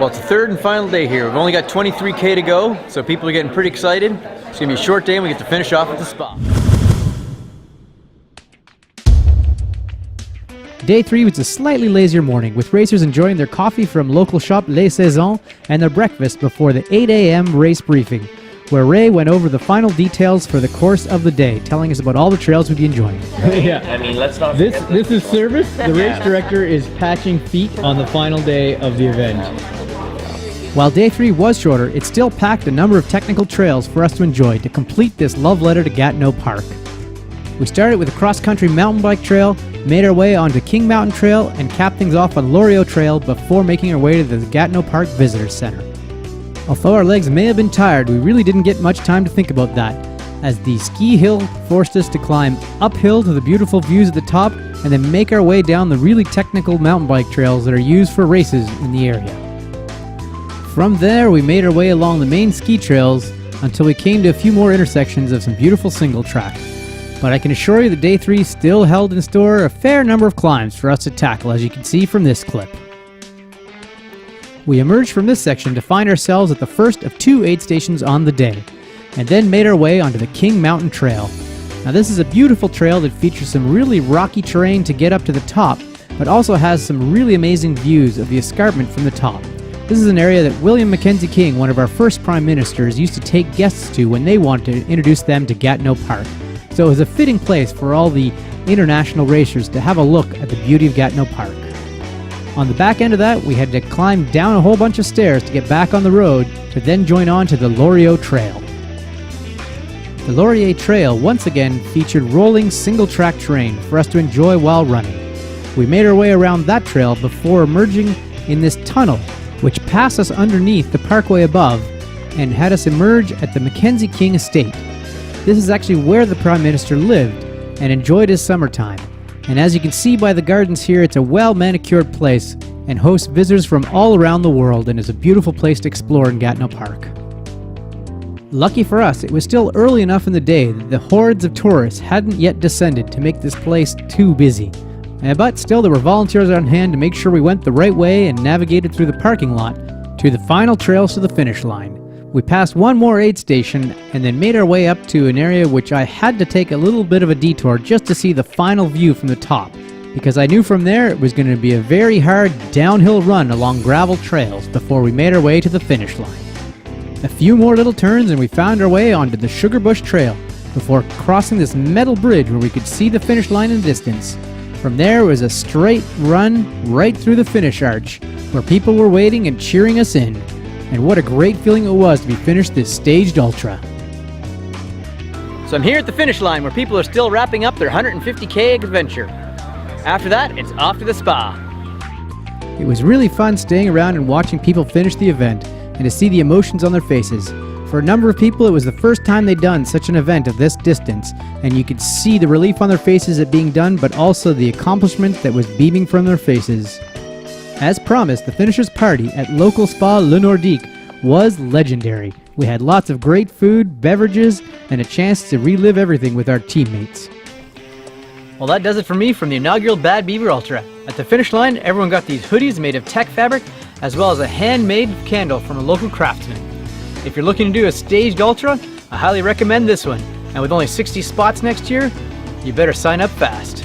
Well, it's the third and final day here. We've only got 23K to go, so people are getting pretty excited. It's going to be a short day and we get to finish off at the spa. Day 3 was a slightly lazier morning, with racers enjoying their coffee from local shop Les Saisons and their breakfast before the 8 a.m. race briefing, where Ray went over the final details for the course of the day, telling us about all the trails we'd be enjoying. Yeah, I mean, let's not. This is service. The race director is patching feet on the final day of the event. While day 3 was shorter, it still packed a number of technical trails for us to enjoy to complete this love letter to Gatineau Park. We started with a cross-country mountain bike trail, made our way onto King Mountain Trail, and capped things off on Laurier Trail before making our way to the Gatineau Park Visitors Center. Although our legs may have been tired, we really didn't get much time to think about that, as the ski hill forced us to climb uphill to the beautiful views at the top and then make our way down the really technical mountain bike trails that are used for races in the area. From there, we made our way along the main ski trails until we came to a few more intersections of some beautiful single track. But I can assure you that day 3 still held in store a fair number of climbs for us to tackle, as you can see from this clip. We emerged from this section to find ourselves at the first of 2 aid stations on the day, and then made our way onto the King Mountain Trail. Now this is a beautiful trail that features some really rocky terrain to get up to the top, but also has some really amazing views of the escarpment from the top. This is an area that William Mackenzie King, one of our first Prime Ministers, used to take guests to when they wanted to introduce them to Gatineau Park. So it was a fitting place for all the international racers to have a look at the beauty of Gatineau Park. On the back end of that, we had to climb down a whole bunch of stairs to get back on the road to then join on to the Laurier Trail. The Laurier Trail once again featured rolling single-track terrain for us to enjoy while running. We made our way around that trail before emerging in this tunnel, which passed us underneath the parkway above and had us emerge at the Mackenzie King Estate. This is actually where the Prime Minister lived and enjoyed his summertime. And as you can see by the gardens here, it's a well-manicured place and hosts visitors from all around the world and is a beautiful place to explore in Gatineau Park. Lucky for us, it was still early enough in the day that the hordes of tourists hadn't yet descended to make this place too busy. But still, there were volunteers on hand to make sure we went the right way and navigated through the parking lot to the final trails to the finish line. We passed one more aid station and then made our way up to an area which I had to take a little bit of a detour just to see the final view from the top, because I knew from there it was going to be a very hard downhill run along gravel trails before we made our way to the finish line. A few more little turns and we found our way onto the Sugarbush Trail before crossing this metal bridge where we could see the finish line in the distance. From there was a straight run right through the finish arch, where people were waiting and cheering us in. And what a great feeling it was to be finished this staged ultra. So I'm here at the finish line where people are still wrapping up their 150K adventure. After that, it's off to the spa. It was really fun staying around and watching people finish the event and to see the emotions on their faces. For a number of people, it was the first time they'd done such an event of this distance, and you could see the relief on their faces at being done, but also the accomplishment that was beaming from their faces. As promised, the finishers' party at local spa Le Nordik was legendary. We had lots of great food, beverages, and a chance to relive everything with our teammates. Well, that does it for me from the inaugural Bad Beaver Ultra. At the finish line, everyone got these hoodies made of tech fabric, as well as a handmade candle from a local craftsman. If you're looking to do a staged ultra, I highly recommend this one. And with only 60 spots next year, you better sign up fast.